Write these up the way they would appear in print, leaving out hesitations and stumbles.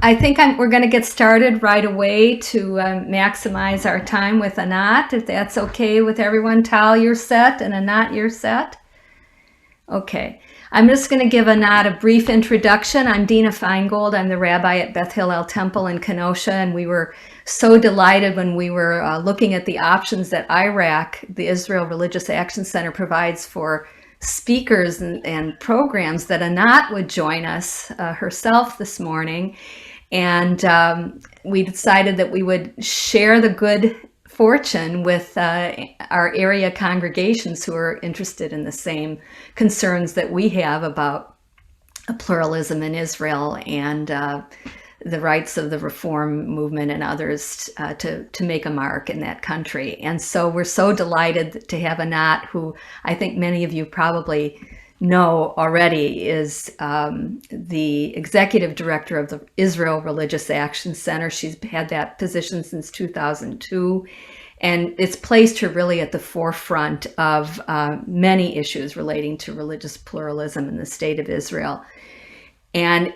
I think we're going to get started right away to maximize our time with Anat, if that's okay with everyone. Tal, you're set, and Anat, you're set. Okay. I'm just going to give Anat a brief introduction. I'm Dina Feingold. I'm the rabbi at Beth Hillel Temple in Kenosha, and we were so delighted when we were looking at the options that IRAC, the Israel Religious Action Center, provides for speakers and programs, that Anat would join us herself this morning. And we decided that we would share the good fortune with our area congregations who are interested in the same concerns that we have about pluralism in Israel and the rights of the Reform movement and others to make a mark in that country. And so we're so delighted to have Anat, who I think many of you probably know already is the executive director of the Israel Religious Action Center. She's had that position since 2002, and it's placed her really at the forefront of many issues relating to religious pluralism in the state of Israel. And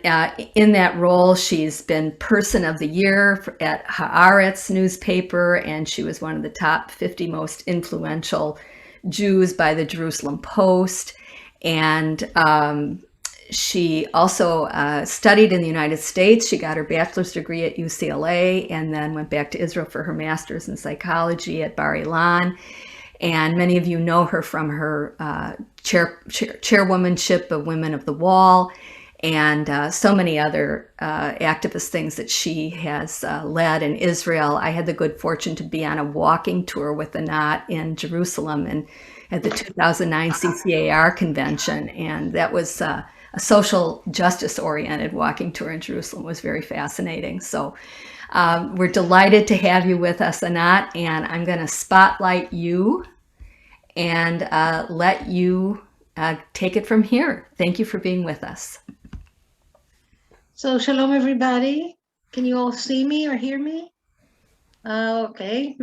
in that role, she's been Person of the Year at Haaretz newspaper, and she was one of the top 50 most influential Jews by the Jerusalem Post. And she also studied in the United States. She got her bachelor's degree at UCLA and then went back to Israel for her master's in psychology at Bar Ilan. And many of you know her from her chairwomanship of Women of the Wall and so many other activist things that she has led in Israel. I had the good fortune to be on a walking tour with Anat in Jerusalem and at the 2009 CCAR convention, and that was a social justice-oriented walking tour in Jerusalem. It was very fascinating. So we're delighted to have you with us, Anat, and I'm going to spotlight you and let you take it from here. Thank you for being with us. So shalom, everybody. Can you all see me or hear me? Okay.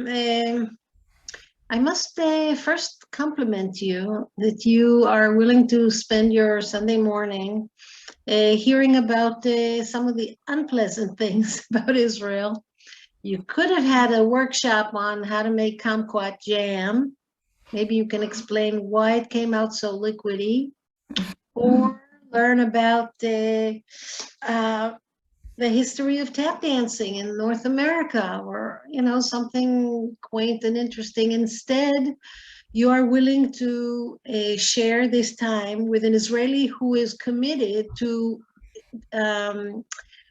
I must first compliment you that you are willing to spend your Sunday morning hearing about some of the unpleasant things about Israel. You could have had a workshop on how to make kumquat jam. Maybe you can explain why it came out so liquidy, or learn about the history of tap dancing in North America, or something quaint and interesting. Instead, you are willing to share this time with an Israeli who is committed to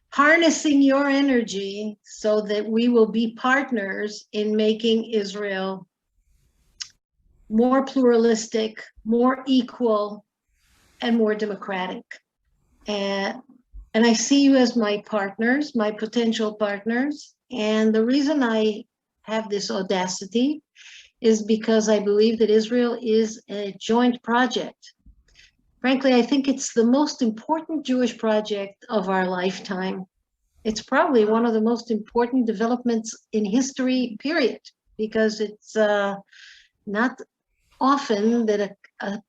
harnessing your energy so that we will be partners in making Israel more pluralistic, more equal, and more democratic. And I see you as my partners, my potential partners. And the reason I have this audacity is because I believe that Israel is a joint project. Frankly, I think it's the most important Jewish project of our lifetime. It's probably one of the most important developments in history, period, because it's not often that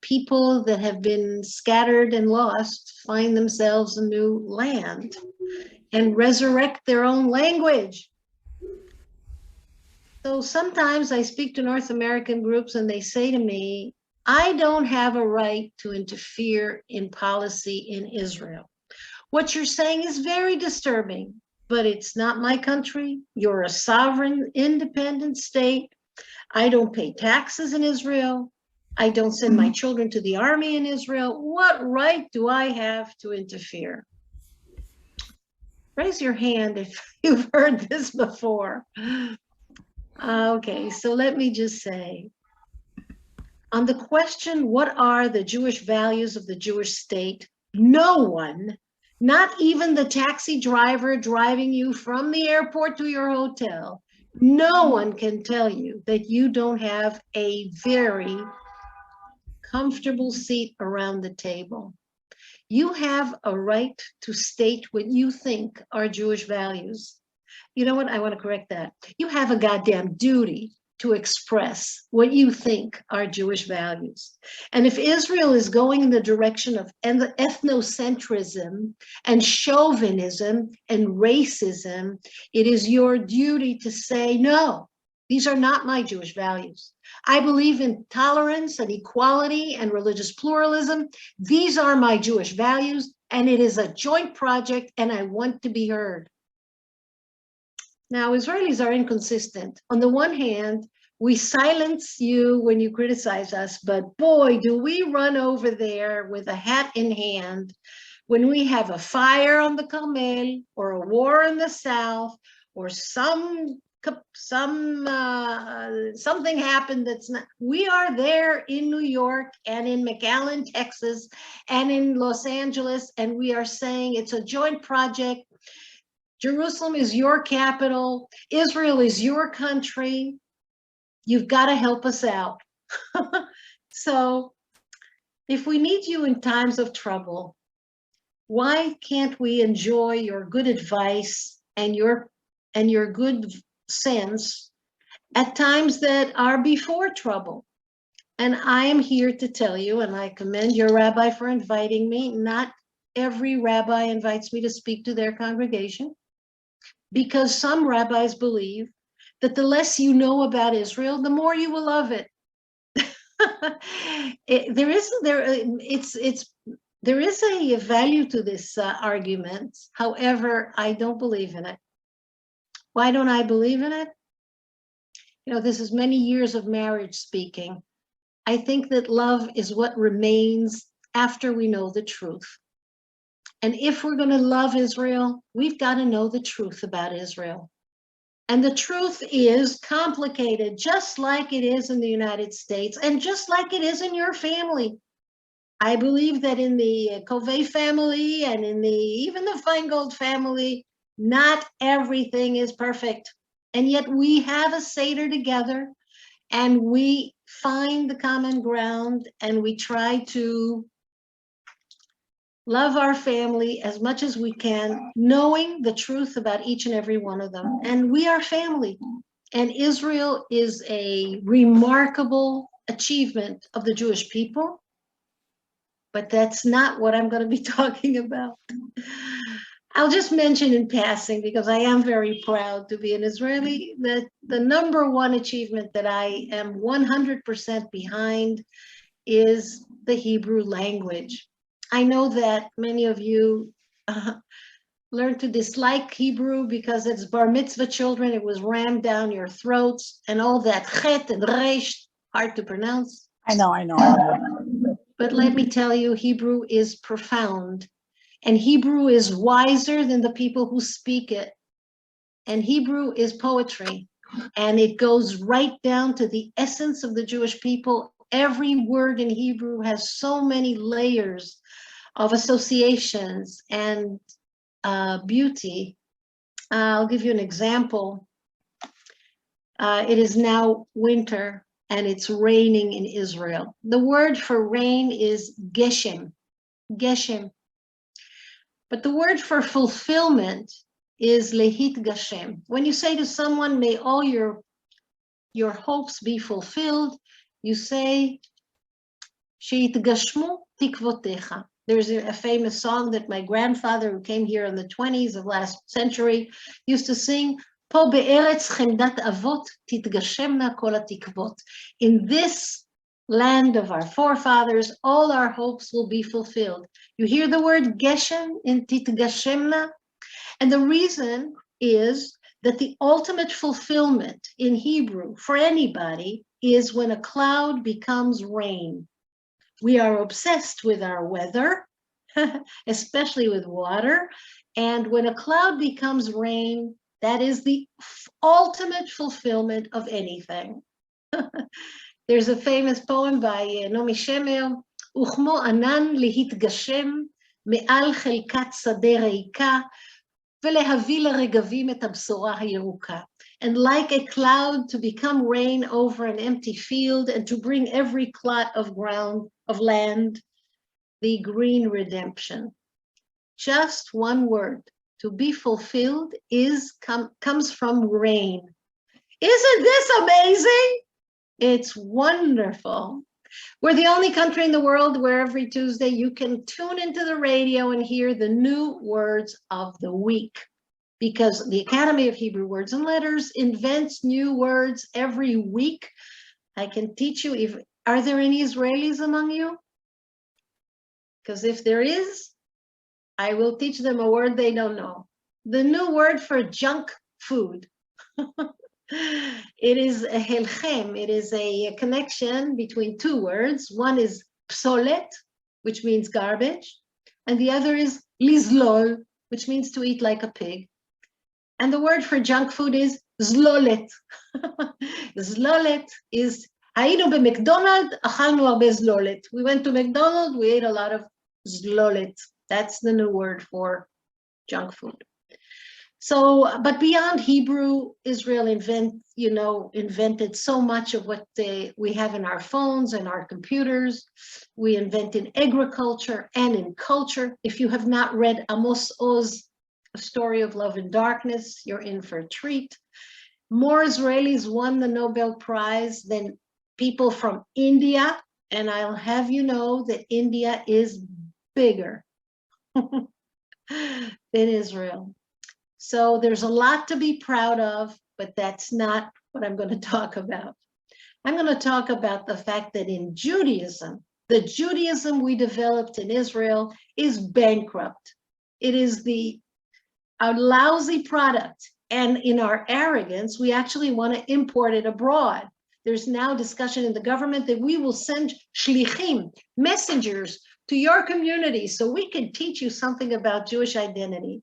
people that have been scattered and lost find themselves a new land and resurrect their own language. So sometimes I speak to North American groups and they say to me, I don't have a right to interfere in policy in Israel. What you're saying is very disturbing, but it's not my country. You're a sovereign, independent state. I don't pay taxes in Israel. I don't send my children to the army in Israel. What right do I have to interfere? Raise your hand if you've heard this before. Okay, so let me just say, on the question, what are the Jewish values of the Jewish state? No one, not even the taxi driver driving you from the airport to your hotel, no one can tell you that you don't have a very comfortable seat around the table. You have a right to state what you think are Jewish values. You know what? I want to correct that. You have a goddamn duty to express what you think are Jewish values. And if Israel is going in the direction of ethnocentrism and chauvinism and racism, it is your duty to say, no, these are not my Jewish values. I believe in tolerance and equality and religious pluralism. These are my Jewish values, and it is a joint project, and I want to be heard. Now, Israelis are inconsistent. On the one hand, we silence you when you criticize us, but boy, do we run over there with a hat in hand when we have a fire on the Carmel or a war in the South or something happened that's not. We are there in New York and in McAllen, Texas, and in Los Angeles, and we are saying it's a joint project. Jerusalem is your capital. Israel is your country. You've got to help us out. So if we need you in times of trouble, why can't we enjoy your good advice and your good sense at times that are before trouble? And I am here to tell you, and I commend your rabbi for inviting me. Not every rabbi invites me to speak to their congregation, because some rabbis believe that the less you know about Israel, the more you will love it. There is a value to this argument. However, I don't believe in it. Why don't I believe in it? You know, this is many years of marriage speaking. I think that love is what remains after we know the truth. And if we're going to love Israel, we've got to know the truth about Israel. And the truth is complicated, just like it is in the United States and just like it is in your family. I believe that in the Covey family and in even the Feingold family, not everything is perfect. And yet we have a Seder together and we find the common ground and we try to love our family as much as we can, knowing the truth about each and every one of them. And we are family. And Israel is a remarkable achievement of the Jewish people. But that's not what I'm going to be talking about. I'll just mention in passing, because I am very proud to be an Israeli, that the number one achievement that I am 100% behind is the Hebrew language. I know that many of you learned to dislike Hebrew because it's bar mitzvah children. It was rammed down your throats and all that chet and resh, hard to pronounce. I know. But let me tell you, Hebrew is profound. And Hebrew is wiser than the people who speak it. And Hebrew is poetry. And it goes right down to the essence of the Jewish people. Every word in Hebrew has so many layers of associations and beauty. I'll give you an example. It is now winter and it's raining in Israel. The word for rain is geshem, geshem. But the word for fulfillment is lehit gashem. When you say to someone, may all your hopes be fulfilled, you say, sheitgashmu tikvotecha. There's a famous song that my grandfather, who came here in the 20s of last century, used to sing, Po be'eretz chemdat avot titgashemna kol hatikvot. In this land of our forefathers, all our hopes will be fulfilled. You hear the word geshem in titgashemna? And the reason is that the ultimate fulfillment in Hebrew for anybody is when a cloud becomes rain. We are obsessed with our weather, especially with water. And when a cloud becomes rain, that is the ultimate fulfillment of anything. There's a famous poem by Nomi Shemer, Uchmo anan lihitgashem me'al chelkat sadeh reika velehavii leregavim et habsora hayeruka. And like a cloud to become rain over an empty field and to bring every clot of ground, of land, the green redemption. Just one word, to be fulfilled, comes from rain. Isn't this amazing? It's wonderful. We're the only country in the world where every Tuesday you can tune into the radio and hear the new words of the week, because the Academy of Hebrew Words and Letters invents new words every week. I can teach you. Are there any Israelis among you? Because if there is, I will teach them a word they don't know. The new word for junk food. It is a helchem. It is a connection between two words. One is psolet, which means garbage, and the other is lizlol, which means to eat like a pig. And the word for junk food is zlolet. Zlolet is, היינו במקדונלד, אכלנו הרבה זלולת. We went to McDonald's, we ate a lot of zlolet. That's the new word for junk food. So, but beyond Hebrew, Israel invented so much of what we have in our phones and our computers. We invented agriculture and in culture. If you have not read Amos Oz, A Story of Love and Darkness, you're in for a treat. More Israelis won the Nobel Prize than people from India, and I'll have you know that India is bigger than Israel. So there's a lot to be proud of, but that's not what I'm going to talk about. I'm going to talk about the fact that in Judaism, the Judaism we developed in Israel is bankrupt. It is a lousy product. And in our arrogance, we actually want to import it abroad. There's now discussion in the government that we will send shlichim, messengers, to your community so we can teach you something about Jewish identity.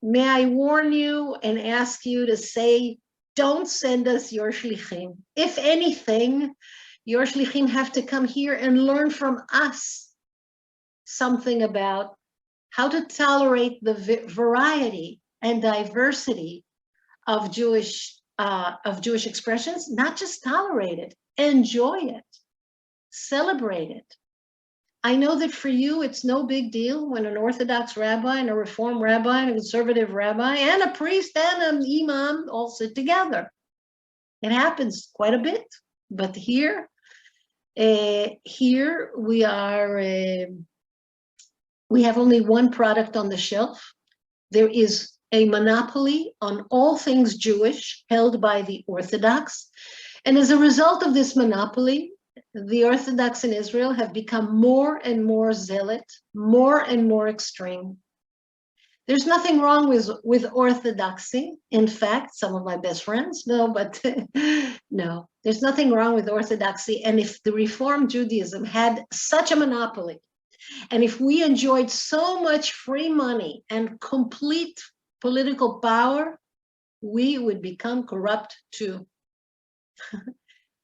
May I warn you and ask you to say, don't send us your shlichim. If anything, your shlichim have to come here and learn from us something about how to tolerate the variety and diversity of Jewish expressions, not just tolerate it, enjoy it, celebrate it. I know that for you, it's no big deal when an Orthodox rabbi and a Reform rabbi and a conservative rabbi and a priest and an imam all sit together. It happens quite a bit, but here we are, we have only one product on the shelf. There is a monopoly on all things Jewish held by the Orthodox. And as a result of this monopoly, the Orthodox in Israel have become more and more zealot, more and more extreme. There's nothing wrong with orthodoxy. In fact, some of my best friends know, but no, there's nothing wrong with orthodoxy. And if the Reform Judaism had such a monopoly, and if we enjoyed so much free money and complete political power, we would become corrupt too.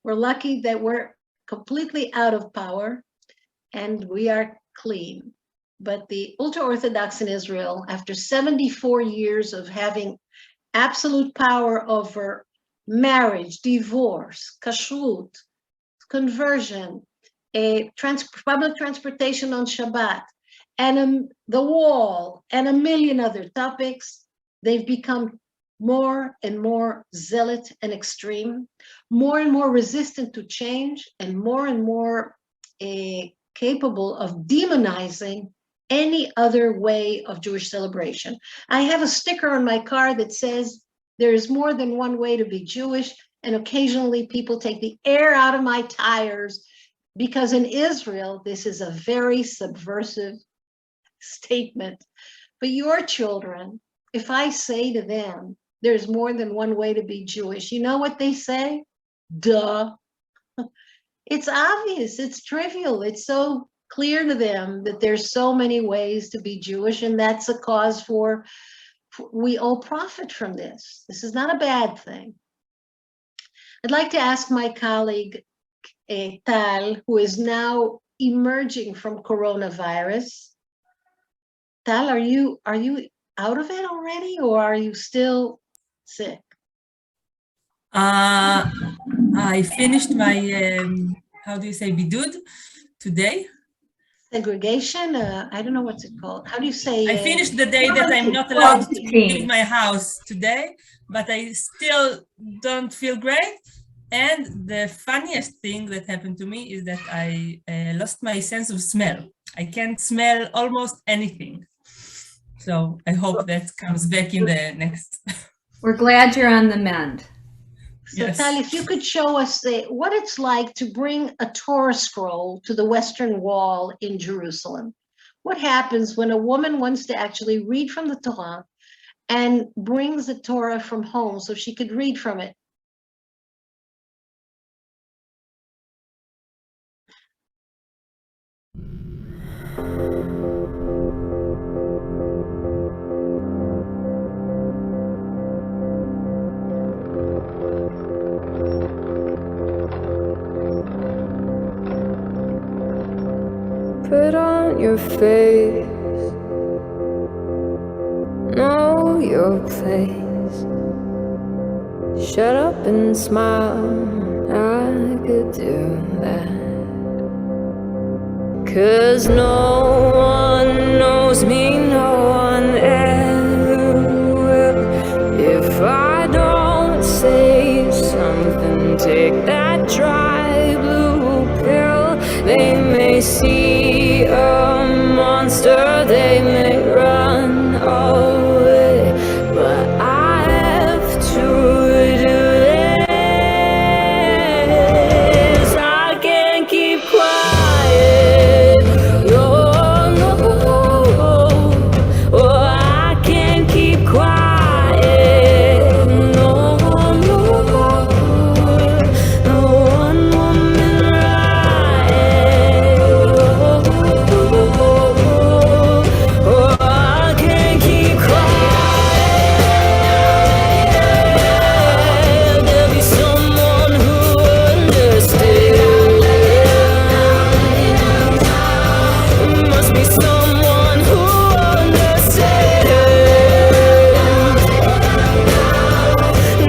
We're lucky that we're completely out of power and we are clean. But the ultra-Orthodox in Israel, after 74 years of having absolute power over marriage, divorce, kashrut, conversion, public transportation on Shabbat, and the wall, and a million other topics, they've become more and more zealot and extreme, more and more resistant to change, and more capable of demonizing any other way of Jewish celebration. I have a sticker on my car that says, there is more than one way to be Jewish, and occasionally people take the air out of my tires, because in Israel, this is a very subversive statement. But your children, if I say to them, there's more than one way to be Jewish, you know what they say? Duh. It's obvious, it's trivial, it's so clear to them that there's so many ways to be Jewish, and that's a cause for we all profit from this. This is not a bad thing. I'd like to ask my colleague, Tal, who is now emerging from coronavirus. Tal, are you out of it already, or are you still sick? I finished my, how do you say, bidud today? Segregation? I don't know what's it called. How do you say? I finished the day that I'm not allowed to leave my house today. but I still don't feel great. And the funniest thing that happened to me is that I lost my sense of smell. I can't smell almost anything. So I hope that comes back in the next. We're glad you're on the mend. So Yes. Tal, if you could show us what it's like to bring a Torah scroll to the Western Wall in Jerusalem. What happens when a woman wants to actually read from the Torah and brings the Torah from home so she could read from it? Put on your face, know your place. Shut up and smile, I could do that. 'Cause no one knows me, no one ever will. If I don't say something, take that dry blue pill. They may see a monster, they may run away, but I have to do this. I can't keep quiet. No, no, oh, I can't keep quiet. No, no, no one woman right. Oh, I can't keep quiet. There'll be someone who understands. Must be someone who understands.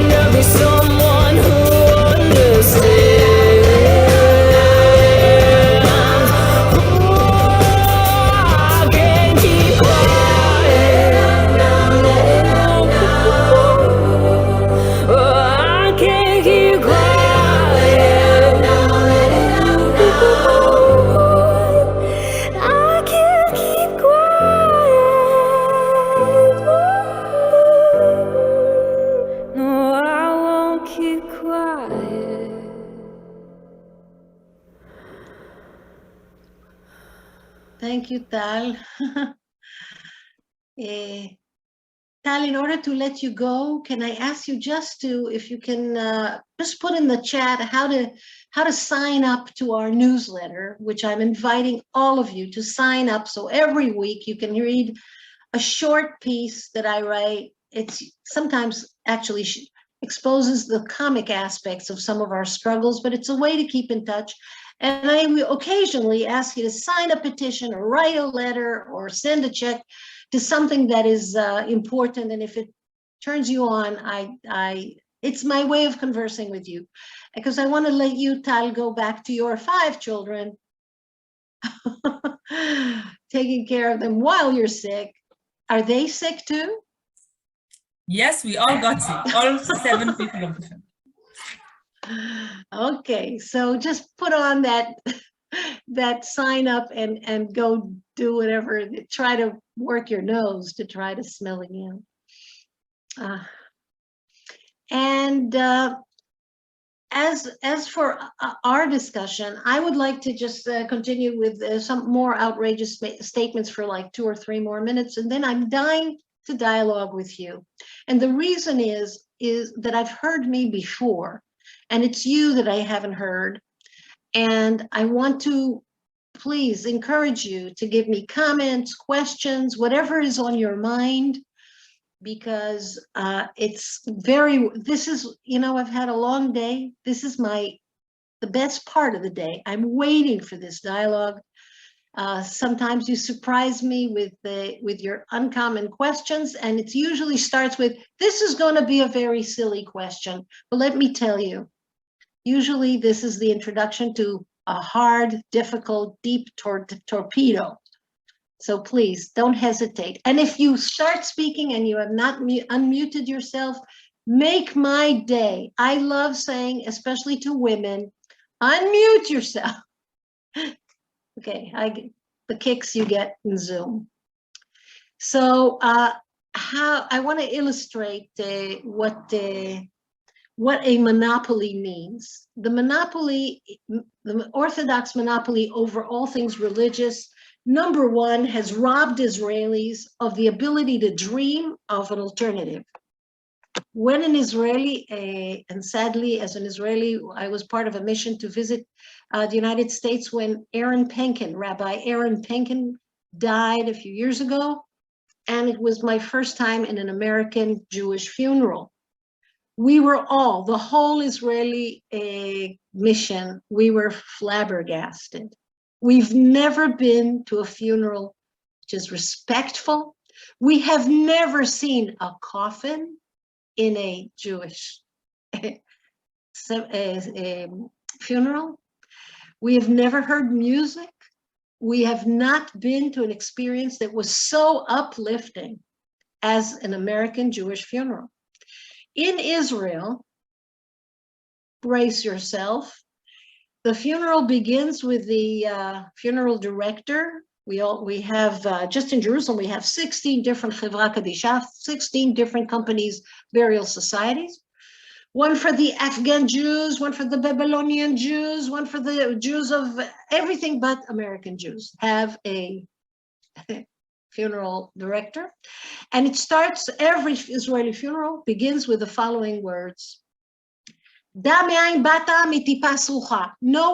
There'll be someone who understands. I can't keep quiet. I can't keep quiet. I can't keep quiet. No, I won't keep quiet. Thank you, Tal. Tal, in order to let you go, can I ask you just to, if you can just put in the chat how to sign up to our newsletter, which I'm inviting all of you to sign up. So every week you can read a short piece that I write. It's sometimes actually exposes the comic aspects of some of our struggles, but it's a way to keep in touch. And I will occasionally ask you to sign a petition or write a letter or send a check to something that is important. And if it turns you on, it's my way of conversing with you, because I want to let you, Tal, go back to your 5 children, taking care of them while you're sick. Are they sick too? Yes, we all got sick. All 7 people of the family. Okay, so just put on that sign up and go do whatever. Try to work your nose to try to smell again. As for our discussion, I would like to just continue with some more outrageous statements for like 2 or 3 more minutes, and then I'm dying to dialogue with you. And the reason is that I've heard me before, and it's you that I haven't heard. And I want to please encourage you to give me comments, questions, whatever is on your mind, because this is, I've had a long day. This is the best part of the day. I'm waiting for this dialogue. Sometimes you surprise me with your uncommon questions, and it usually starts with, this is going to be a very silly question, but let me tell you, usually this is the introduction to a hard, difficult, deep torpedo. So please don't hesitate. And if you start speaking and you have not unmuted yourself, Make my day. I love saying, especially to women, unmute yourself. Okay, I get the kicks you get in Zoom. So how I want to illustrate what a monopoly means. The monopoly, the Orthodox monopoly over all things religious, number one, has robbed Israelis of the ability to dream of an alternative. When an Israeli, and sadly, as an Israeli, I was part of a mission to visit the United States when Rabbi Aaron Penkin died a few years ago. And it was my first time in an American Jewish funeral. We were all, the whole Israeli mission, we were flabbergasted. We've never been to a funeral which is respectful. We have never seen a coffin in a Jewish funeral. We have never heard music. We have not been to an experience that was so uplifting as an American Jewish funeral. In Israel, brace yourself. The funeral begins with the funeral director. We have, just in Jerusalem, we have 16 different Chevra Kadisha, 16 different companies, burial societies. One for the Afghan Jews, one for the Babylonian Jews, one for the Jews of everything but American Jews have a funeral director. And it starts, every Israeli funeral begins with the following words. Know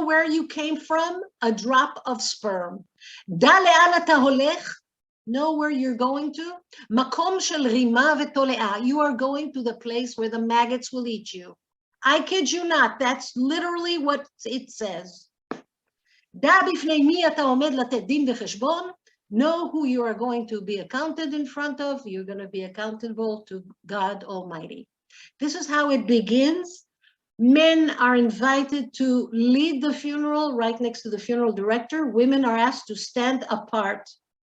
where you came from, a drop of sperm. Know where you're going to. You are going to the place where the maggots will eat you. I kid you not, that's literally what it says. Know who you are going to be accounted in front of. You're going to be accountable to God Almighty. This is how it begins. Men are invited to lead the funeral right next to the funeral director. Women are asked to stand apart.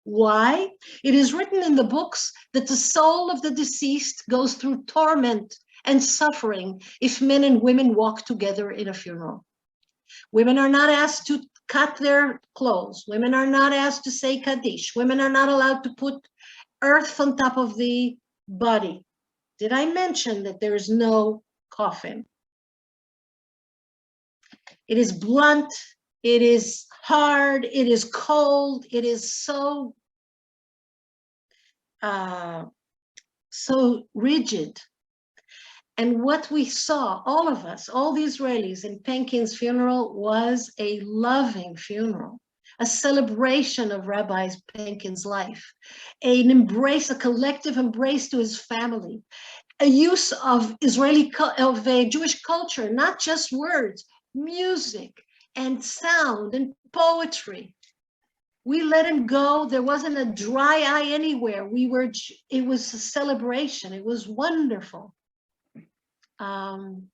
Why? It is written in the books that the soul of the deceased goes through torment and suffering if men and women walk together in a funeral. Women are not asked to cut their clothes. Women are not asked to say Kaddish. Women are not allowed to put earth on top of the body. Did I mention that there is no coffin? It is blunt, it is hard, it is cold, it is so rigid. And what we saw, all of us, all the Israelis in Penkin's funeral was a loving funeral, a celebration of Rabbi Penkin's life, an embrace, a collective embrace to his family, a use of Jewish culture, not just words, music and sound and poetry. We let him go. There wasn't a dry eye anywhere. It was a celebration. It was wonderful. And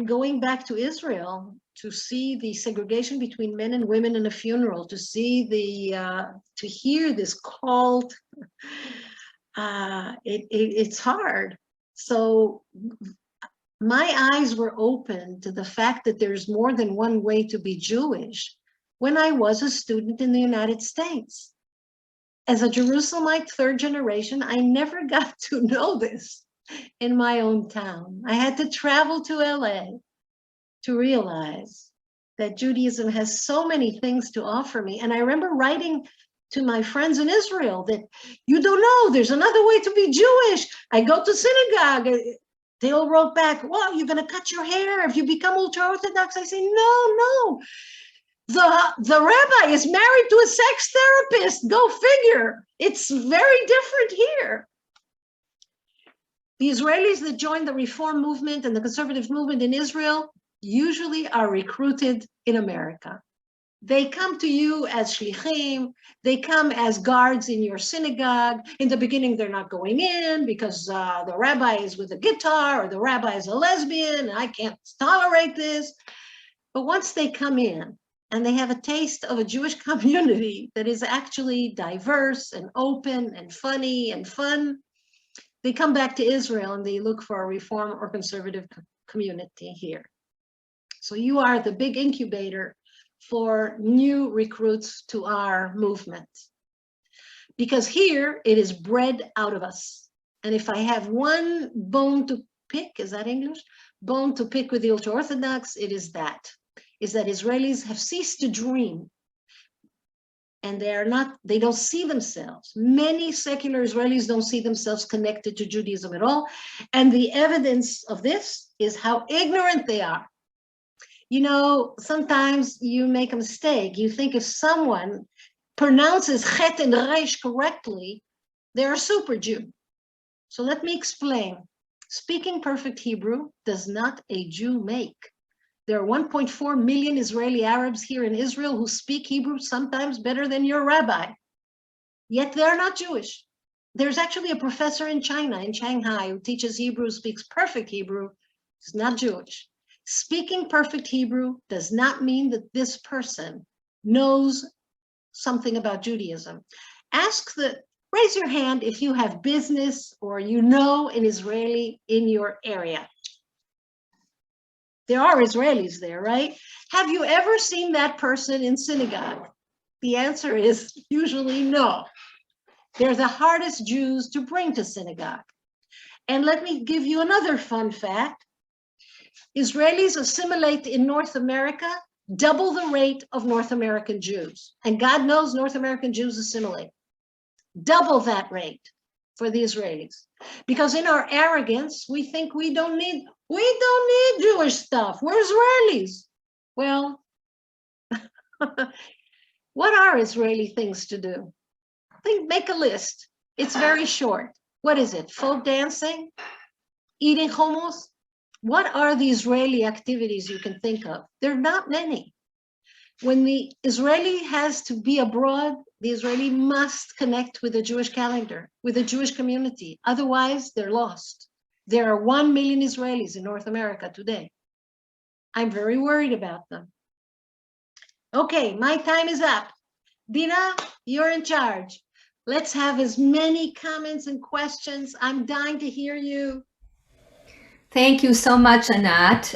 going back to Israel, to see the segregation between men and women in a funeral, to see to hear this call, it's hard. So my eyes were open to the fact that there's more than one way to be Jewish when I was a student in the United States. As a Jerusalemite third generation, I never got to know this in my own town. I had to travel to LA to realize that Judaism has so many things to offer me. And I remember writing to my friends in Israel that you don't know, there's another way to be Jewish. I go to synagogue. They all wrote back, well, you're going to cut your hair if you become ultra-orthodox. I say, no. The rabbi is married to a sex therapist. Go figure. It's very different here. The Israelis that join the reform movement and the conservative movement in Israel usually are recruited in America. They come to you as shlichim, they come as guards in your synagogue. In the beginning, they're not going in because the rabbi is with a guitar or the rabbi is a lesbian, and I can't tolerate this. But once they come in and they have a taste of a Jewish community that is actually diverse and open and funny and fun, they come back to Israel and they look for a reform or conservative community here. So you are the big incubator for new recruits to our movement. Because here it is bred out of us. And if I have one bone to pick, is that English? Bone to pick with the ultra-Orthodox, it is that Israelis have ceased to dream. And they don't see themselves. Many secular Israelis don't see themselves connected to Judaism at all. And the evidence of this is how ignorant they are. You know, sometimes you make a mistake. You think if someone pronounces Chet and Resh correctly, they're a super Jew. So let me explain. Speaking perfect Hebrew does not a Jew make. There are 1.4 million Israeli Arabs here in Israel who speak Hebrew sometimes better than your rabbi. Yet they're not Jewish. There's actually a professor in China, in Shanghai, who teaches Hebrew, speaks perfect Hebrew. He's not Jewish. Speaking perfect Hebrew does not mean that this person knows something about Judaism. Raise your hand if you have business or you know an Israeli in your area. There are Israelis there, right? Have you ever seen that person in synagogue? The answer is usually no. They're the hardest Jews to bring to synagogue. And let me give you another fun fact. Israelis assimilate in North America double the rate of North American Jews. And God knows North American Jews assimilate. Double that rate for the Israelis. Because in our arrogance, we think we don't need Jewish stuff. We're Israelis. Well, what are Israeli things to do? Make a list. It's very short. What is it? Folk dancing? Eating hummus? What are the Israeli activities you can think of? There are not many. When the Israeli has to be abroad, the Israeli must connect with the Jewish calendar, with the Jewish community. Otherwise, they're lost. There are 1 million Israelis in North America today. I'm very worried about them. Okay, my time is up. Dina, you're in charge. Let's have as many comments and questions. I'm dying to hear you. Thank you so much, Anat.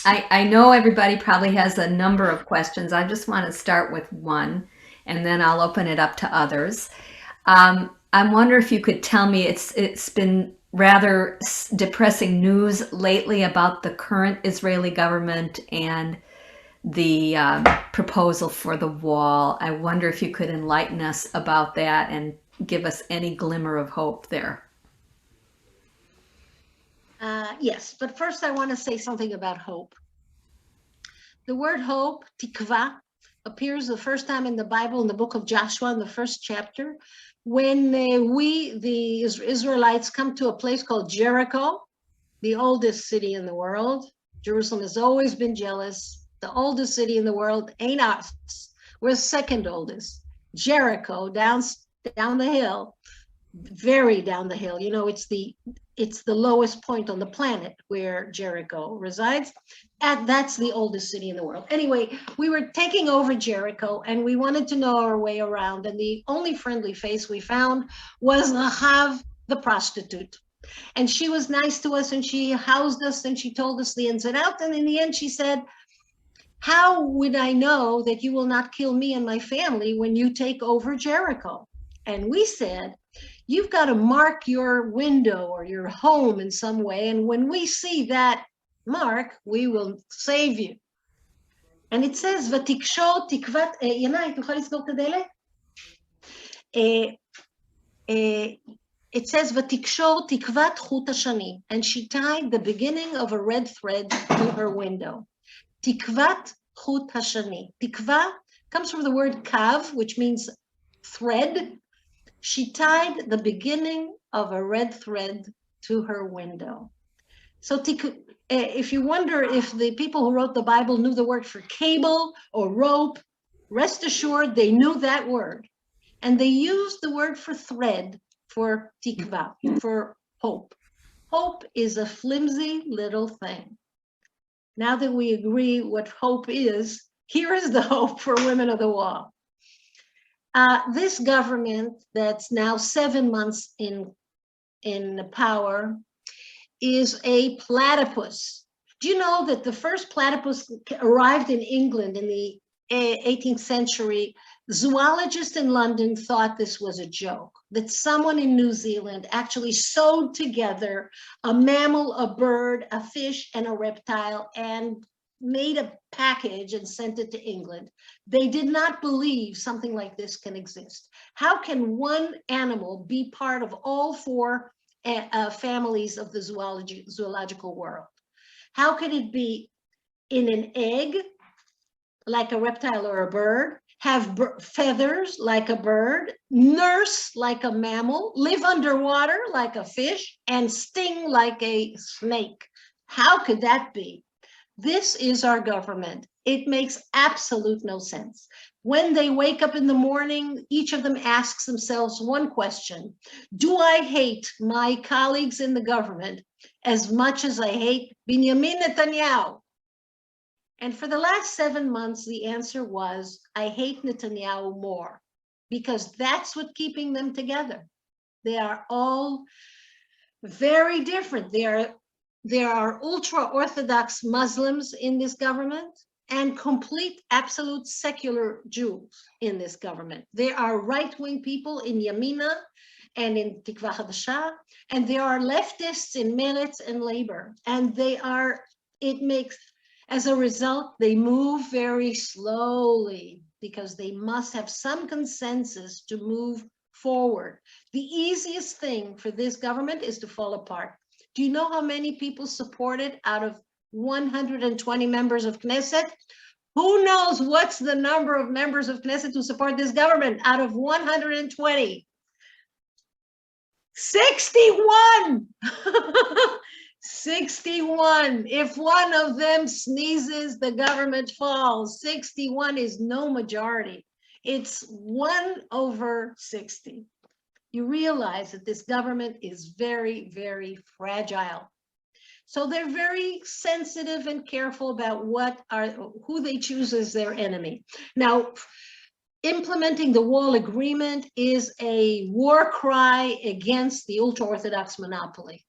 I know everybody probably has a number of questions. I just want to start with one, and then I'll open it up to others. I wonder if you could tell me, it's been rather depressing news lately about the current Israeli government and the proposal for the wall. I wonder if you could enlighten us about that and give us any glimmer of hope there. Yes, but first I want to say something about hope. The word hope, tikva, appears the first time in the Bible in the book of Joshua in the first chapter, when the Israelites come to a place called Jericho, the oldest city in the world. Jerusalem has always been jealous. The oldest city in the world ain't us. We're second oldest. Jericho, down the hill, very down the hill. You know, it's the lowest point on the planet where Jericho resides. And that's the oldest city in the world. Anyway, we were taking over Jericho and we wanted to know our way around. And the only friendly face we found was Rahav, the prostitute. And she was nice to us and she housed us and she told us the ins and outs. And in the end, she said, how would I know that you will not kill me and my family when you take over Jericho? And we said, you've got to mark your window or your home in some way. And when we see that mark, we will save you. And it says, "Vatiksho tikvat." Yanai, תוכל לסגור את הדלת? It says, "Vatiksho tikvat chut hashani," and she tied the beginning of a red thread to her window. Tikvat chut hashani. Tikva comes from the word kav, which means thread. She tied the beginning of a red thread to her window. So if you wonder if the people who wrote the Bible knew the word for cable or rope, rest assured they knew that word. And they used the word for thread for tikva, for hope. Hope is a flimsy little thing. Now that we agree what hope is, here is the hope for Women of the Wall. This government that's now 7 months in in power is a platypus. Do you know that the first platypus arrived in England in the 18th century? Zoologists in London thought this was a joke, that someone in New Zealand actually sewed together a mammal, a bird, a fish, and a reptile and made a package and sent it to England. They did not believe something like this can exist. How can one animal be part of all four families of the zoological world? How could it be in an egg, like a reptile or a bird, have feathers like a bird, nurse like a mammal, live underwater like a fish, and sting like a snake? How could that be? This is our government. It makes absolute no sense. When they wake up in the morning, each of them asks themselves one question: do I hate my colleagues in the government as much as I hate Benjamin Netanyahu? And for the last 7 months, the answer was, I hate Netanyahu more, because that's what's keeping them together. They are all very different. There are ultra-orthodox Muslims in this government and complete, absolute secular Jews in this government. There are right-wing people in Yamina and in Tikva Hadasha, and there are leftists in Meretz and Labor. And as a result, they move very slowly because they must have some consensus to move forward. The easiest thing for this government is to fall apart. Do you know how many people support it out of 120 members of Knesset? Who knows what's the number of members of Knesset who support this government out of 120? 61! 61. If one of them sneezes, the government falls. 61 is no majority. It's 1/60. You realize that this government is very, very fragile. So they're very sensitive and careful about who they choose as their enemy. Now, implementing the wall agreement is a war cry against the ultra-Orthodox monopoly.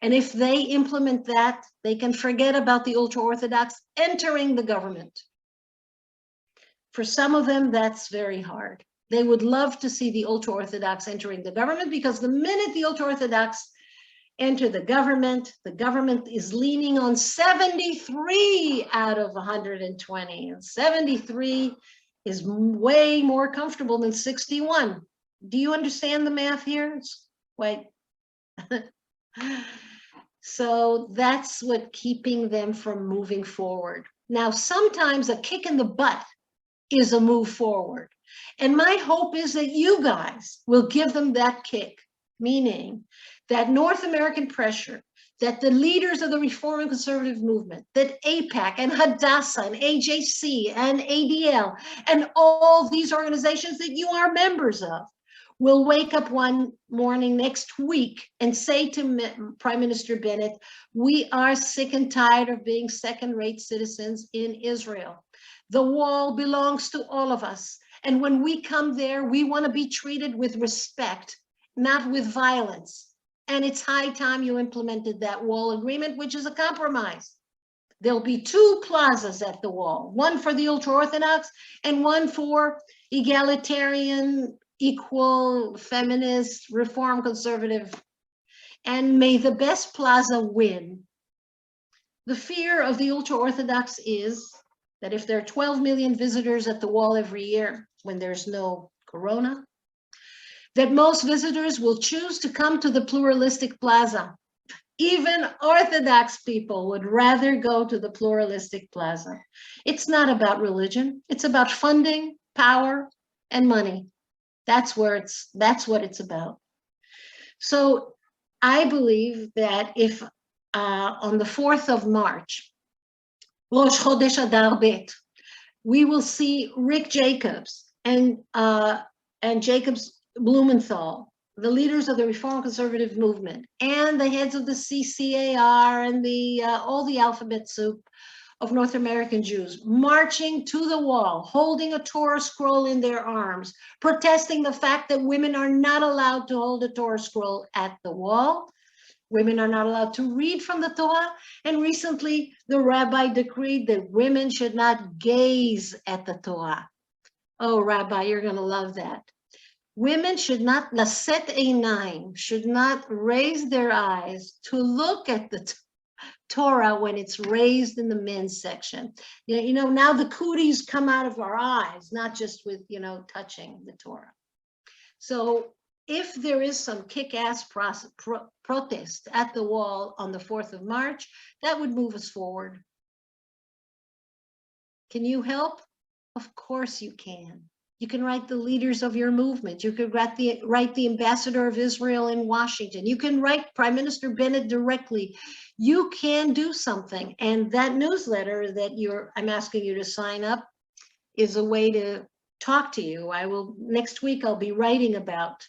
And if they implement that, they can forget about the ultra-Orthodox entering the government. For some of them, that's very hard. They would love to see the ultra-Orthodox entering the government, because the minute the ultra-Orthodox enter the government is leaning on 73 out of 120. And 73 is way more comfortable than 61. Do you understand the math here? It's quite... So that's what keeping them from moving forward. Now, sometimes a kick in the butt is a move forward. And my hope is that you guys will give them that kick, meaning that North American pressure, that the leaders of the Reform and Conservative movement, that AIPAC and Hadassah and AJC and ADL and all these organizations that you are members of will wake up one morning next week and say to Prime Minister Bennett, we are sick and tired of being second-rate citizens in Israel. The wall belongs to all of us. And when we come there, we want to be treated with respect, not with violence. And it's high time you implemented that wall agreement, which is a compromise. There'll be 2 plazas at the wall, one for the ultra-Orthodox and one for egalitarian, equal, feminist, reform, conservative. And may the best plaza win. The fear of the ultra-Orthodox is that if there are 12 million visitors at the wall every year when there's no corona, that most visitors will choose to come to the pluralistic plaza. Even Orthodox people would rather go to the pluralistic plaza. It's not about religion. It's about funding, power, and money. That's what it's about. So I believe that if on the 4th of March, Rosh Chodesh Adar Bet, we will see Rick Jacobs and Jacobs Blumenthal, the leaders of the Reform Conservative movement, and the heads of the CCAR and all the alphabet soup, of North American Jews marching to the wall, holding a Torah scroll in their arms, protesting the fact that women are not allowed to hold a Torah scroll at the wall. Women are not allowed to read from the Torah. And recently, the rabbi decreed that women should not gaze at the Torah. Oh, Rabbi, you're going to love that. Women should not, laset einayim, should not raise their eyes to look at the Torah when it's raised in the men's section. You know, now the cooties come out of our eyes, not just with, you know, touching the Torah. So if there is some kick-ass protest at the wall on the 4th of March, that would move us forward. Can you help? Of course you can. You can write the leaders of your movement. You could write the ambassador of Israel in Washington. You can write Prime Minister Bennett directly. You can do something. And that newsletter that I'm asking you to sign up is a way to talk to you. Next week I'll be writing about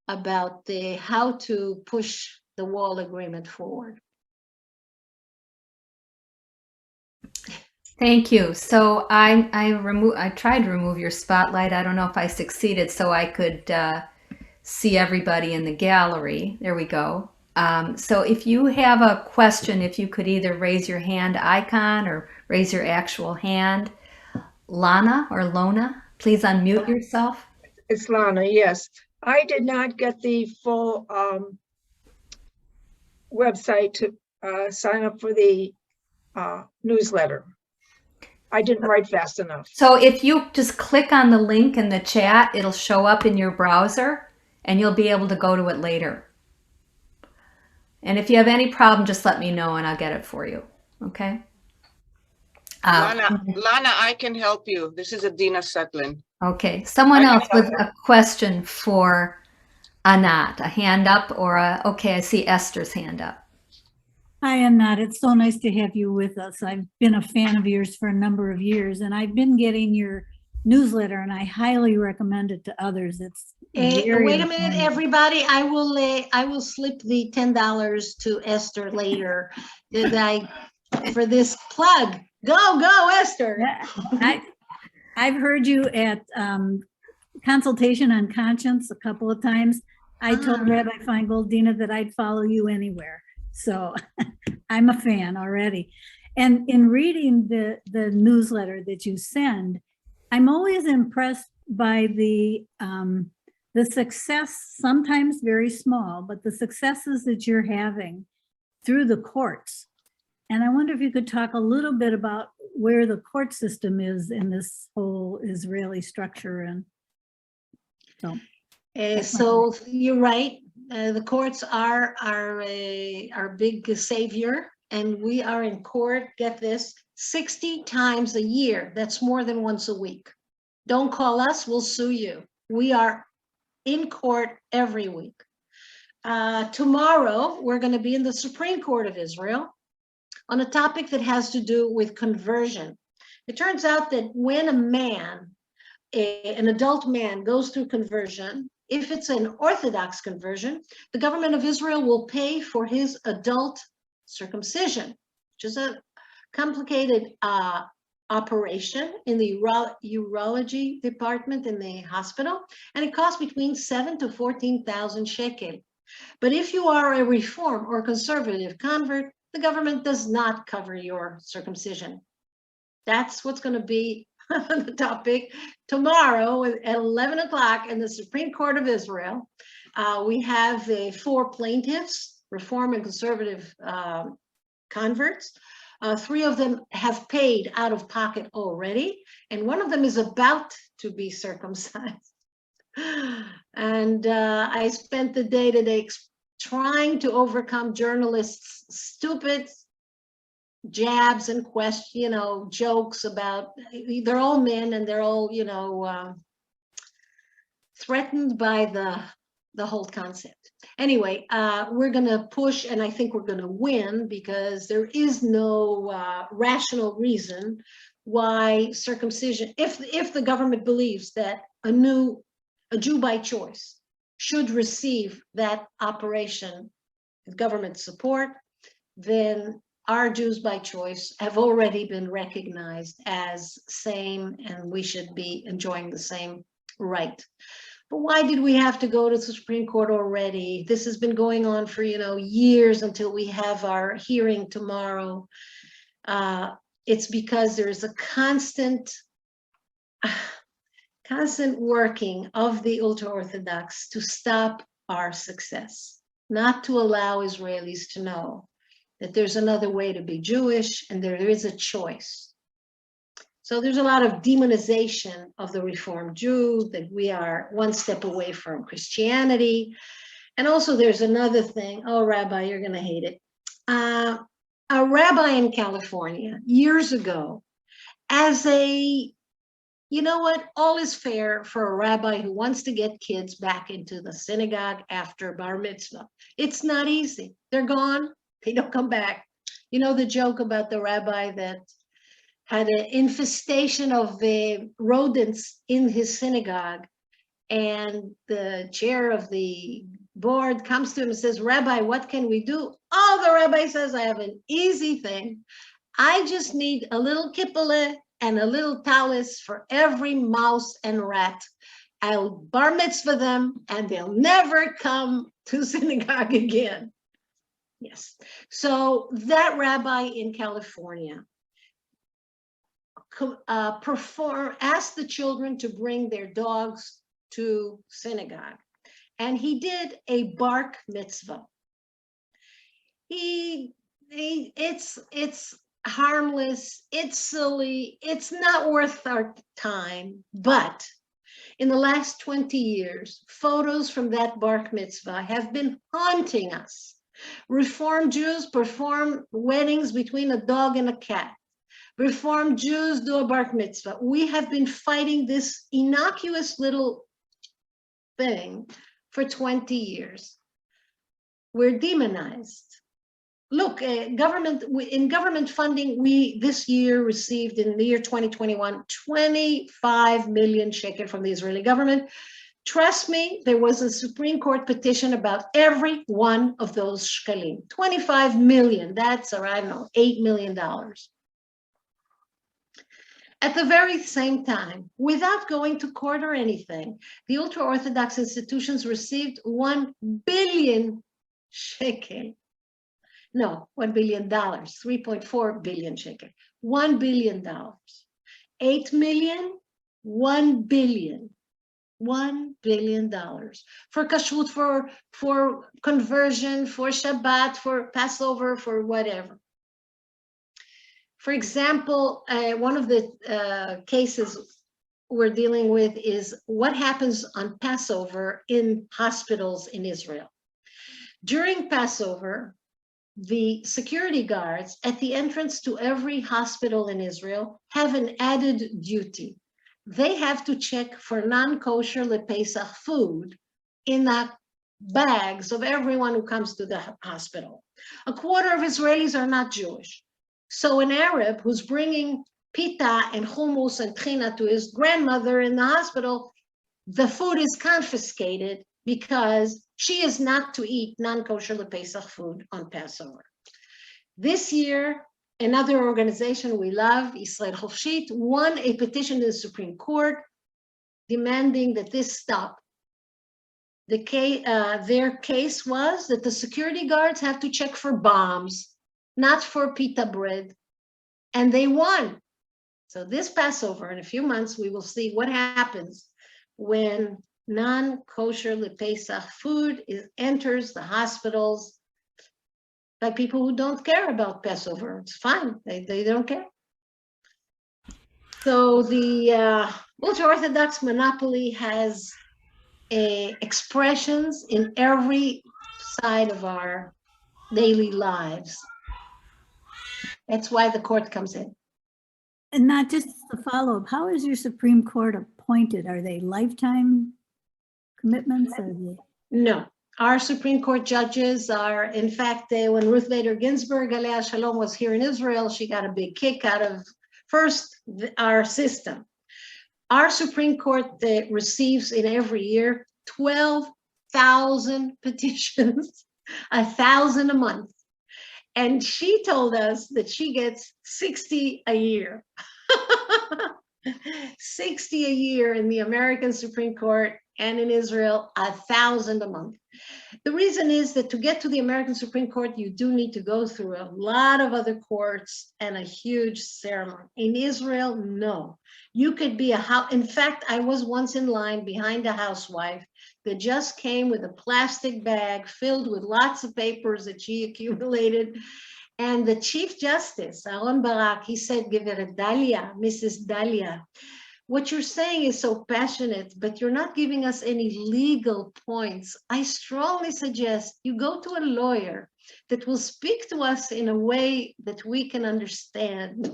the how to push the wall agreement forward. Thank you. So I tried to remove your spotlight. I don't know if I succeeded, so I could see everybody in the gallery. There we go. So if you have a question, if you could either raise your hand icon or raise your actual hand. Lana or Lona, please unmute yourself. It's Lana, yes. I did not get the full website to sign up for the newsletter. I didn't write fast enough. So if you just click on the link in the chat, it'll show up in your browser and you'll be able to go to it later. And if you have any problem, just let me know and I'll get it for you. Okay? Lana, I can help you. This is Adina Setlin. Okay. Someone else with a question for Anat, a hand up or okay, I see Esther's hand up. Hi, Anat. It's so nice to have you with us. I've been a fan of yours for a number of years, and I've been getting your newsletter, and I highly recommend it to others. It's very wait a minute, informative. everybody. I will slip the $10 to Esther later. For this plug? Go, Esther. I've heard you at Consultation on Conscience a couple of times. I told Rabbi Feingold, Dina, that I'd follow you anywhere. So I'm a fan already. And in reading the newsletter that you send, I'm always impressed by the success, sometimes very small, but the successes that you're having through the courts. And I wonder if you could talk a little bit about where the court system is in this whole Israeli structure. And so you're right. The courts are our big savior, and we are in court, get this, 60 times a year. That's more than once a week. Don't call us, we'll sue you. We are in court every week. Tomorrow, we're going to be in the Supreme Court of Israel on a topic that has to do with conversion. It turns out that when a man, an adult man, goes through conversion, if it's an Orthodox conversion, the government of Israel will pay for his adult circumcision, which is a complicated operation in the urology department in the hospital, and it costs between 7,000 to 14,000 shekel. But if you are a reform or conservative convert, the government does not cover your circumcision. That's what's going to be the topic tomorrow at 11 o'clock in the Supreme Court of Israel. We have 4 plaintiffs, reform and conservative converts. 3 of them have paid out of pocket already, and 1 of them is about to be circumcised. And I spent the day today trying to overcome journalists' stupid jabs and jokes about, they're all men and they're all, threatened by the whole concept. Anyway, we're going to push, and I think we're going to win, because there is no rational reason why circumcision, if the government believes that a Jew by choice should receive that operation with government support, then our Jews by choice have already been recognized as same, and we should be enjoying the same right. But why did we have to go to the Supreme Court already? This has been going on for, years until we have our hearing tomorrow. It's because there's a constant working of the ultra-Orthodox to stop our success, not to allow Israelis to know that there's another way to be Jewish and there is a choice. So there's a lot of demonization of the Reformed Jew, that we are one step away from Christianity. And also there's another thing. Oh, Rabbi, you're going to hate it. A rabbi in California years ago, as a, all is fair for a rabbi who wants to get kids back into the synagogue after bar mitzvah. It's not easy. They're gone. They don't come back. You know the joke about the rabbi that had an infestation of rodents in his synagogue, and the chair of the board comes to him and says, Rabbi, what can we do? Oh, the rabbi says, I have an easy thing. I just need a little kippele and a little talis for every mouse and rat. I'll bar mitzvah them and they'll never come to synagogue again. Yes. So that rabbi in California asked the children to bring their dogs to synagogue, and he did a bark mitzvah. It's harmless, it's silly, it's not worth our time, but in the last 20 years, photos from that bark mitzvah have been haunting us. Reformed Jews perform weddings between a dog and a cat. Reformed Jews do a bar mitzvah. We have been fighting this innocuous little thing for 20 years. We're demonized. Look, in government funding, we this year received, in the year 2021, 25 million shekel from the Israeli government. Trust me, there was a Supreme Court petition about every one of those shekalim. 25 million, that's, or I don't know, $8 million. At the very same time, without going to court or anything, the ultra-Orthodox institutions received 1 billion shekel. No, $1 billion, 3.4 billion shekel, $1 billion. 8 million, 1 billion. $1 billion for kashrut, for conversion, for Shabbat, for Passover, for whatever. For example, one of the cases we're dealing with is what happens on Passover in hospitals in Israel. During Passover, the security guards at the entrance to every hospital in Israel have an added duty. They have to check for non-kosher LePesach food in the bags of everyone who comes to the hospital. A quarter of Israelis are not Jewish. So an Arab who's bringing pita and hummus and trina to his grandmother in the hospital, the food is confiscated because she is not to eat non-kosher LePesach food on Passover. This year, another organization we love, Israel Chofshit, won a petition to the Supreme Court demanding that this stop. Their case was that the security guards have to check for bombs, not for pita bread, and they won. So this Passover, in a few months, we will see what happens when non-kosher LePesach food enters the hospitals by people who don't care about Passover. It's fine, they don't care. So the ultra-Orthodox monopoly has expressions in every side of our daily lives. That's why the court comes in. And not just the follow-up, how is your Supreme Court appointed? Are they lifetime commitments? Or they... No, our Supreme Court judges are, in fact, when Ruth Bader Ginsburg, Aliyah Shalom, was here in Israel, she got a big kick out of, first, our system. Our Supreme Court receives in every year 12,000 petitions, 1,000 a month. And she told us that she gets 60 a year. 60 a year in the American Supreme Court, and in Israel, 1,000 a month. The reason is that to get to the American Supreme Court, you do need to go through a lot of other courts and a huge ceremony. In Israel, no. You could be in fact, I was once in line behind a housewife that just came with a plastic bag filled with lots of papers that she accumulated. And the Chief Justice, Aaron Barak, he said, Geveret Dalia, Mrs. Dalia, what you're saying is so passionate, but you're not giving us any legal points. I strongly suggest you go to a lawyer that will speak to us in a way that we can understand.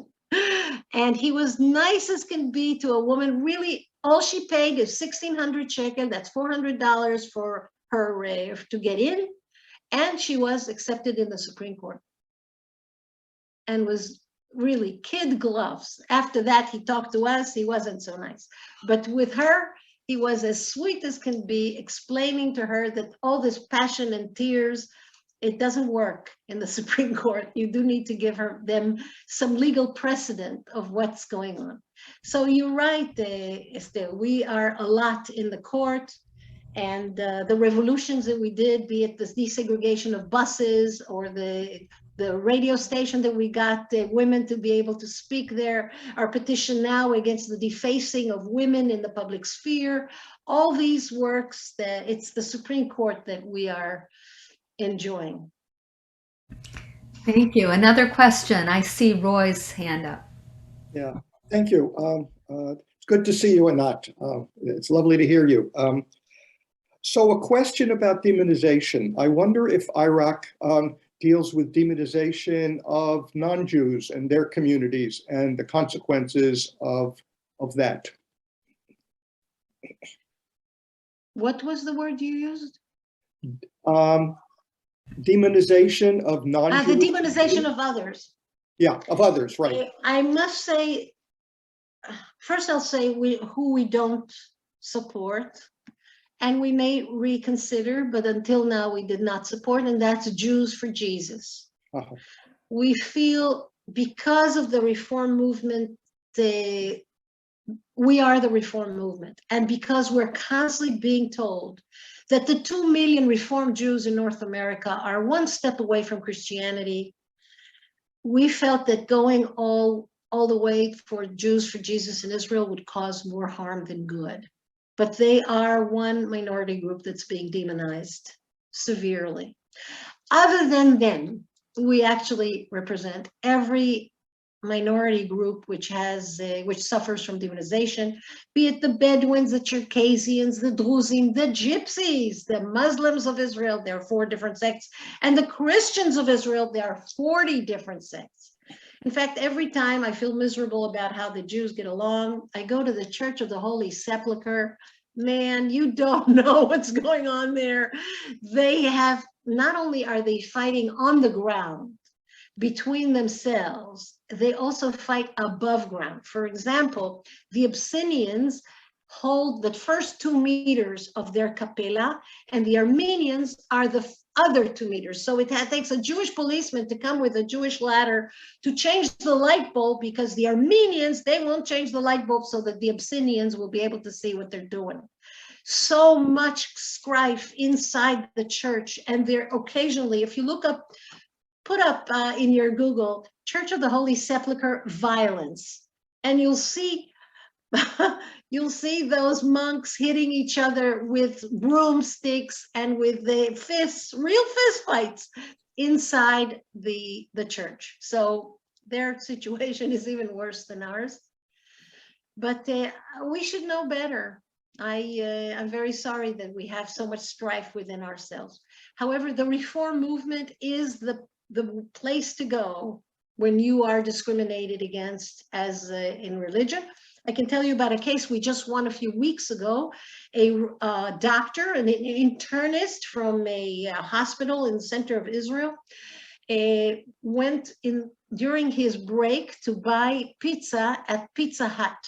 And he was nice as can be to a woman. Really, all she paid is 1,600 shekel. That's $400 for her to get in. And she was accepted in the Supreme Court and was really kid gloves. After that, he talked to us. He wasn't so nice. But with her, he was as sweet as can be, explaining to her that all this passion and tears, it doesn't work in the Supreme Court. You do need to give them some legal precedent of what's going on. So you're right, Esther. We are a lot in the court. And the revolutions that we did, be it the desegregation of buses or the radio station that we got women to be able to speak there, our petition now against the defacing of women in the public sphere, all these works, it's the Supreme Court that we are enjoying. Thank you. Another question. I see Roy's hand up. Yeah, thank you. It's good to see you, Anat. It's lovely to hear you. So a question about demonization. I wonder if Iraq deals with demonization of non-Jews and their communities and the consequences of that. What was the word you used? Demonization of non-Jews. The demonization of others. Yeah, of others, right. I must say, first I'll say who we don't support. And we may reconsider, but until now we did not support, and that's Jews for Jesus. Uh-huh. We feel because of the reform movement, we are the reform movement. And because we're constantly being told that the 2 million reformed Jews in North America are one step away from Christianity, we felt that going all the way for Jews for Jesus in Israel would cause more harm than good. But they are one minority group that's being demonized severely. Other than them, we actually represent every minority group which suffers from demonization, be it the Bedouins, the Circassians, the Druzim, the Gypsies, the Muslims of Israel, there are 4 different sects, and the Christians of Israel, there are 40 different sects. In fact, every time I feel miserable about how the Jews get along, I go to the Church of the Holy Sepulchre. Man, you don't know what's going on there. They have, not only are they fighting on the ground between themselves, they also fight above ground. For example, the Abyssinians hold the first 2 meters of their capella, and the Armenians are the other 2 meters. So it takes a Jewish policeman to come with a Jewish ladder to change the light bulb, because the Armenians, they won't change the light bulb so that the Abyssinians will be able to see what they're doing. So much strife inside the church, and there occasionally, if you look up, put up in your Google, Church of the Holy Sepulchre violence, and you'll see those monks hitting each other with broomsticks and with the fists, real fist fights inside the church. So their situation is even worse than ours. But we should know better. I'm very sorry that we have so much strife within ourselves. However, the reform movement is the place to go when you are discriminated against as in religion. I can tell you about a case we just won a few weeks ago. A doctor, an internist from a hospital in the center of Israel, went in during his break to buy pizza at Pizza Hut.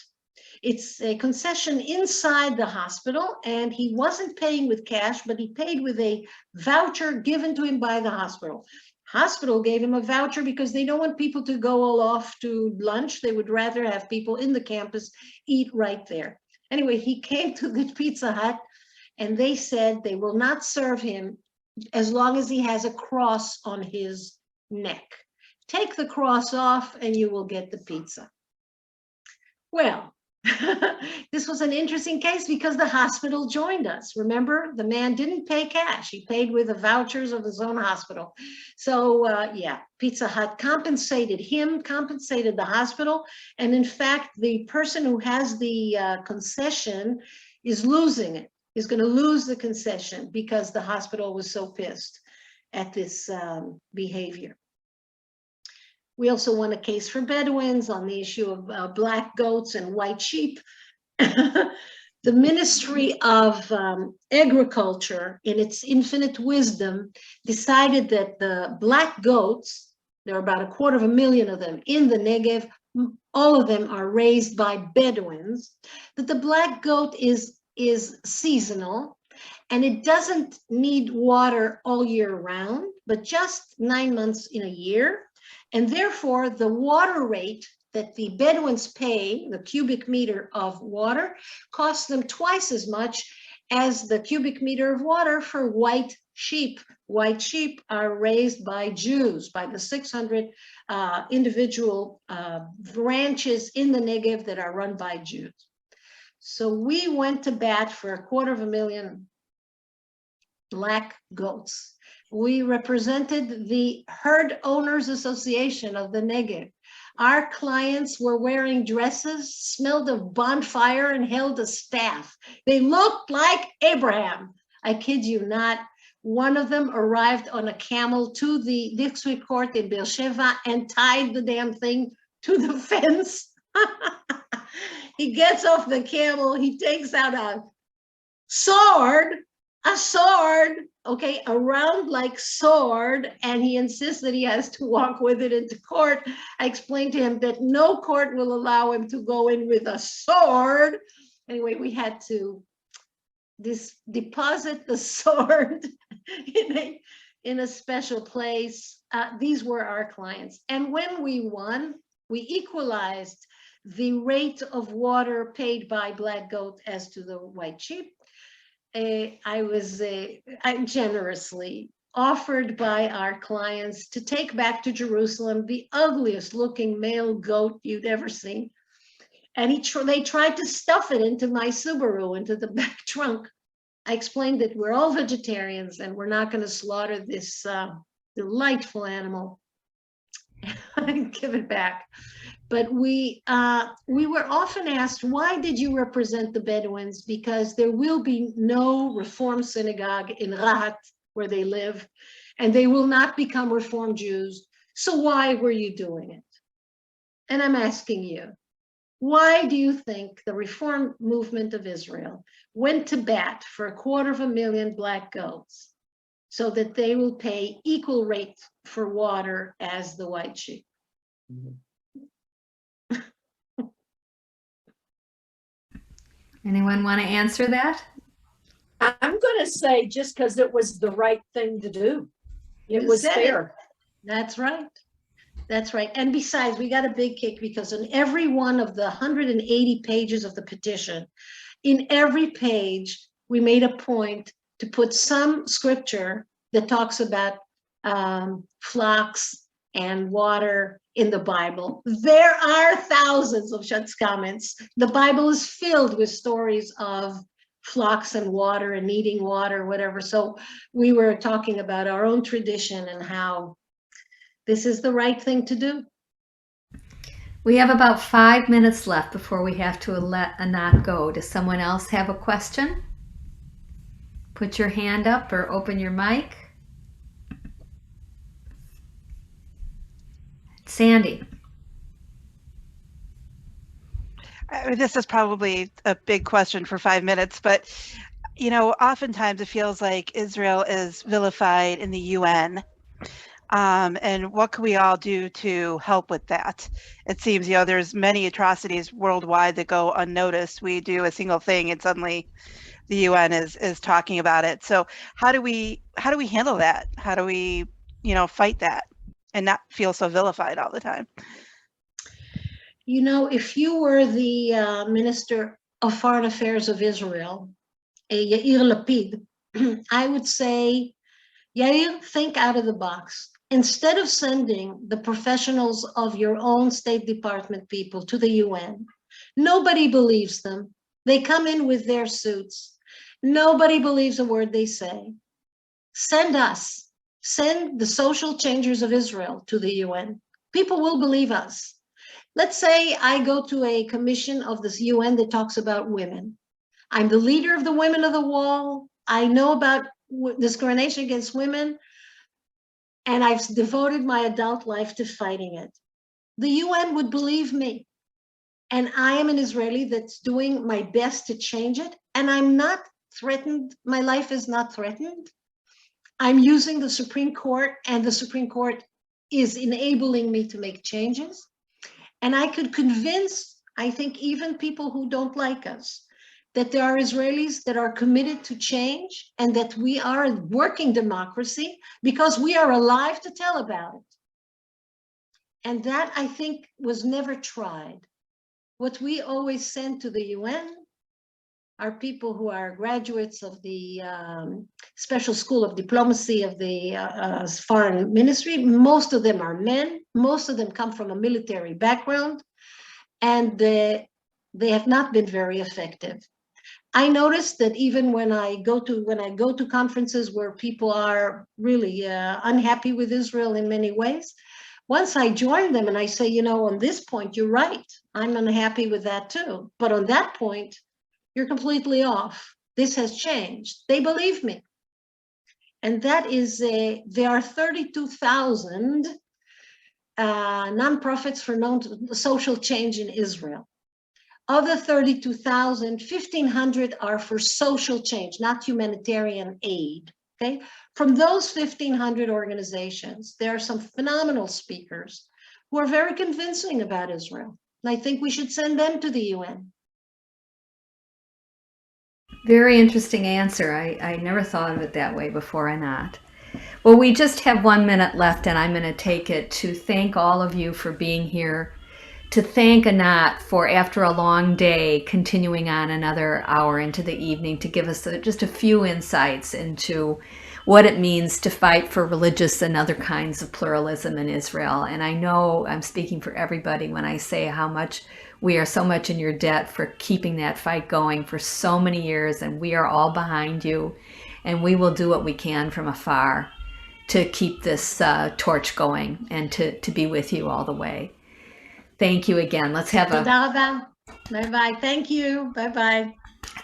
It's a concession inside the hospital, and he wasn't paying with cash, but he paid with a voucher given to him by the hospital. Hospital gave him a voucher because they don't want people to go all off to lunch. They would rather have people in the campus eat right there. Anyway, he came to the Pizza Hut and they said they will not serve him as long as he has a cross on his neck. Take the cross off and you will get the pizza. Well, this was an interesting case because the hospital joined us. Remember, the man didn't pay cash. He paid with the vouchers of his own hospital. So yeah, Pizza Hut compensated him, compensated the hospital. And in fact, the person who has the concession is losing it, is going to lose the concession because the hospital was so pissed at this behavior. We also won a case for Bedouins on the issue of black goats and white sheep. The Ministry of Agriculture, in its infinite wisdom, decided that the black goats, there are about 250,000 of them in the Negev, all of them are raised by Bedouins, that the black goat is seasonal and it doesn't need water all year round, but just 9 months in a year. And therefore, the water rate that the Bedouins pay, the cubic meter of water, costs them twice as much as the cubic meter of water for white sheep. White sheep are raised by Jews, by the 600 individual ranches in the Negev that are run by Jews. So we went to bat for 250,000 black goats. We represented the Herd Owners Association of the Negev. Our clients were wearing dresses, smelled of bonfire, and held a staff. They looked like Abraham. I kid you not. One of them arrived on a camel to the district court in Beersheba and tied the damn thing to the fence. He gets off the camel, he takes out a sword, okay, a round like sword, and he insists that he has to walk with it into court. I explained to him that no court will allow him to go in with a sword. Anyway, we had to deposit the sword in a special place. These were our clients. And when we won, we equalized the rate of water paid by black goat as to the white sheep. I'm generously offered by our clients to take back to Jerusalem the ugliest looking male goat you'd ever seen. And they tried to stuff it into my Subaru, into the back trunk. I explained that we're all vegetarians and we're not going to slaughter this delightful animal and give it back. But we were often asked, why did you represent the Bedouins? Because there will be no Reform synagogue in Rahat, where they live, and they will not become Reform Jews. So why were you doing it? And I'm asking you, why do you think the Reform movement of Israel went to bat for 250,000 black goats so that they will pay equal rate for water as the white sheep? Mhm. Anyone want to answer that? I'm going to say just because it was the right thing to do. It You was said fair. it. That's right. That's right. And besides, we got a big kick because in every one of the 180 pages of the petition, in every page, we made a point to put some scripture that talks about flocks and water in the Bible. There are thousands of such comments. The Bible is filled with stories of flocks and water and needing water, whatever. So we were talking about our own tradition and how this is the right thing to do. We have about 5 minutes left before we have to let Anat go. Does someone else have a question? Put your hand up or open your mic. Sandy. This is probably a big question for 5 minutes, but you know, oftentimes it feels like Israel is vilified in the UN. And what can we all do to help with that? It seems, you know, there's many atrocities worldwide that go unnoticed. We do a single thing and suddenly the UN is talking about it. So how do we handle that? How do we fight that and not feel so vilified all the time? If you were the Minister of Foreign Affairs of Israel, Yair Lapid, I would say, Yair, think out of the box. Instead of sending the professionals of your own State Department people to the UN, nobody believes them. They come in with their suits. Nobody believes a word they say. Send us. Send the social changers of Israel to the UN. People will believe us. Let's say I go to a commission of this UN that talks about women. I'm the leader of the Women of the Wall. I know about discrimination against women, and I've devoted my adult life to fighting it. The UN would believe me. And I am an Israeli that's doing my best to change it. And I'm not threatened. My life is not threatened. I'm using the Supreme Court, and the Supreme Court is enabling me to make changes. And I could convince, I think, even people who don't like us, that there are Israelis that are committed to change and that we are a working democracy because we are alive to tell about it. And that, I think, was never tried. What we always send to the UN are people who are graduates of the Special School of Diplomacy of the Foreign Ministry. Most of them are men. Most of them come from a military background, and they have not been very effective. I noticed that even when I go to conferences where people are really unhappy with Israel in many ways, once I join them and I say, on this point, you're right. I'm unhappy with that too. But on that point, you're completely off. This has changed. They believe me. And that is, there are 32,000 nonprofits for social change in Israel. Of the 32,000, 1,500 are for social change, not humanitarian aid. Okay? From those 1,500 organizations, there are some phenomenal speakers who are very convincing about Israel. And I think we should send them to the UN. Very interesting answer. I never thought of it that way before, Anat. Well, we just have 1 minute left, and I'm going to take it to thank all of you for being here, to thank Anat for, after a long day, continuing on another hour into the evening to give us just a few insights into what it means to fight for religious and other kinds of pluralism in Israel. And I know I'm speaking for everybody when I say how much we are so much in your debt for keeping that fight going for so many years, and we are all behind you, and we will do what we can from afar to keep this torch going and to be with you all the way. Thank you again. Let's have a... Bye-bye. Thank you. Bye-bye.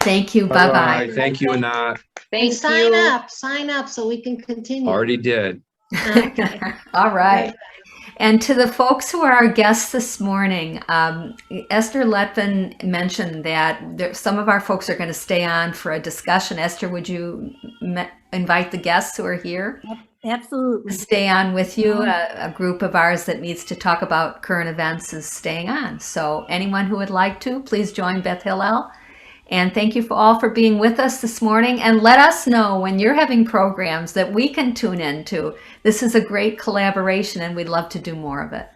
Thank you. Bye-bye. Thank you, Anat. Sign up so we can continue. Already did. Okay. All right. And to the folks who are our guests this morning, Esther Letvin mentioned that some of our folks are going to stay on for a discussion. Esther, would you invite the guests who are here? Absolutely. Stay on with you. A group of ours that needs to talk about current events is staying on. So anyone who would like to, please join Beth Hillel. And thank you all for being with us this morning. And let us know when you're having programs that we can tune into. This is a great collaboration, and we'd love to do more of it.